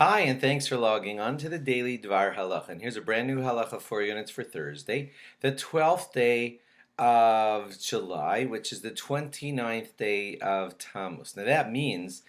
Hi, and thanks for logging on to the daily DVAR HALACHA. And here's a brand new halacha for you, and it's for Thursday, the 12th day of July, which is the 29th day of Tamuz. Now that means,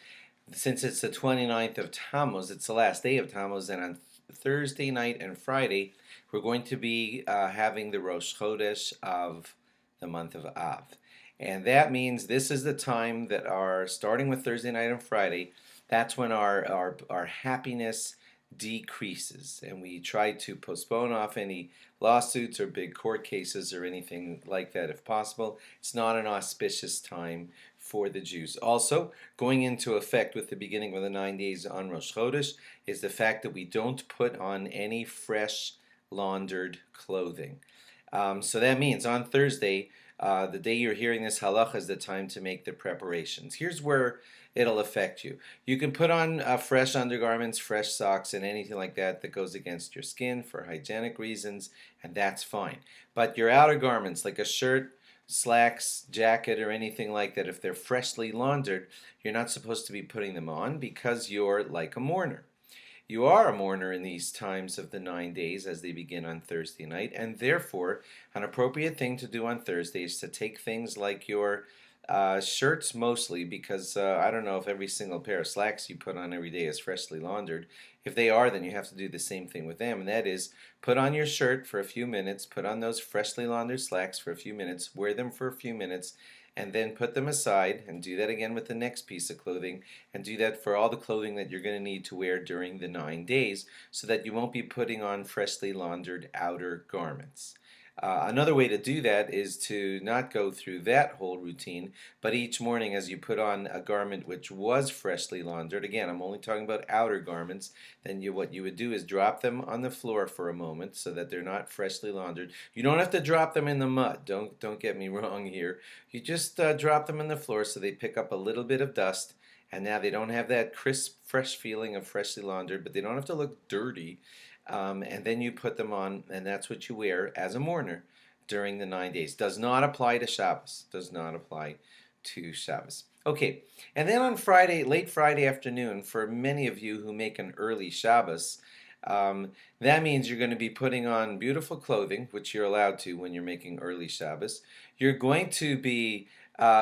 since it's the 29th of Tamuz, it's the last day of Tamuz, and on Thursday night and Friday, we're going to be having the Rosh Chodesh of the month of Av. And that means this is the time that starting with Thursday night and Friday, that's when our happiness decreases, and we try to postpone off any lawsuits or big court cases or anything like that if possible. It's not an auspicious time for the Jews. Also, going into effect with the beginning of the 9 days on Rosh Chodesh is the fact that we don't put on any fresh laundered clothing. So that means on Thursday, the day you're hearing this halacha is the time to make the preparations. Here's where it'll affect you. You can put on fresh undergarments, fresh socks, and anything like that that goes against your skin for hygienic reasons, and that's fine. But your outer garments, like a shirt, slacks, jacket, or anything like that, if they're freshly laundered, you're not supposed to be putting them on because you're like a mourner. You are a mourner in these times of the 9 days as they begin on Thursday night, and therefore an appropriate thing to do on Thursday is to take things like your shirts mostly, because I don't know if every single pair of slacks you put on every day is freshly laundered. If they are, then you have to do the same thing with them, and that is put on your shirt for a few minutes, put on those freshly laundered slacks for a few minutes, wear them for a few minutes, and then put them aside, and do that again with the next piece of clothing, and do that for all the clothing that you're going to need to wear during the 9 days, so that you won't be putting on freshly laundered outer garments. Another way to do that is to not go through that whole routine, but each morning as you put on a garment which was freshly laundered, again, I'm only talking about outer garments, then what you would do is drop them on the floor for a moment so that they're not freshly laundered. You don't have to drop them in the mud, don't get me wrong here. You just drop them on the floor so they pick up a little bit of dust, and now they don't have that crisp, fresh feeling of freshly laundered, but they don't have to look dirty. And then you put them on, and that's what you wear as a mourner during the 9 days. Does not apply to Shabbos. Does not apply to Shabbos. Okay, and then on Friday, late Friday afternoon, for many of you who make an early Shabbos, that means you're going to be putting on beautiful clothing, which you're allowed to when you're making early Shabbos. You're going to be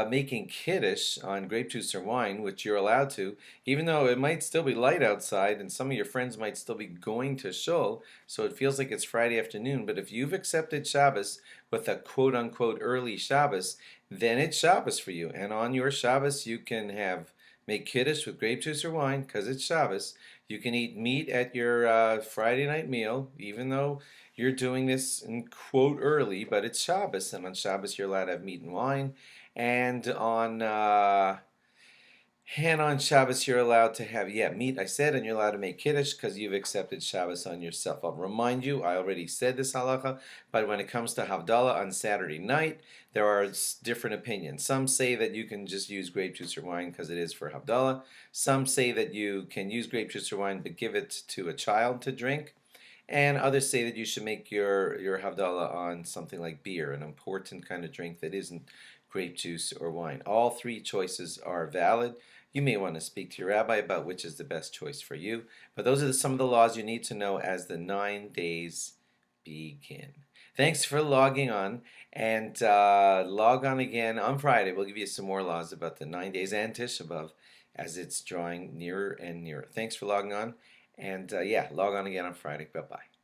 making kiddush on grape juice or wine, which you're allowed to, even though it might still be light outside and some of your friends might still be going to shul, so it feels like it's Friday afternoon. But if you've accepted Shabbos with a quote-unquote early Shabbos, then it's Shabbos for you. And on your Shabbos, you can make kiddush with grape juice or wine because it's Shabbos. You can eat meat at your Friday night meal, even though you're doing this in quote early, but it's Shabbos, and on Shabbos you're allowed to have meat and wine. And on Shabbos you're allowed to have meat, I said, and you're allowed to make kiddush because you've accepted Shabbos on yourself. I'll remind you, I already said this halacha, but when it comes to Havdalah on Saturday night, there are different opinions. Some say that you can just use grape juice or wine because it is for Havdalah. Some say that you can use grape juice or wine but give it to a child to drink. And others say that you should make your Havdalah on something like beer, an important kind of drink that isn't grape juice or wine. All three choices are valid. You may want to speak to your rabbi about which is the best choice for you. But those are some of the laws you need to know as the 9 days begin. Thanks for logging on, and log on again on Friday. We'll give you some more laws about the 9 days and Tisha B'Av as it's drawing nearer and nearer. Thanks for logging on, and log on again on Friday. Bye-bye.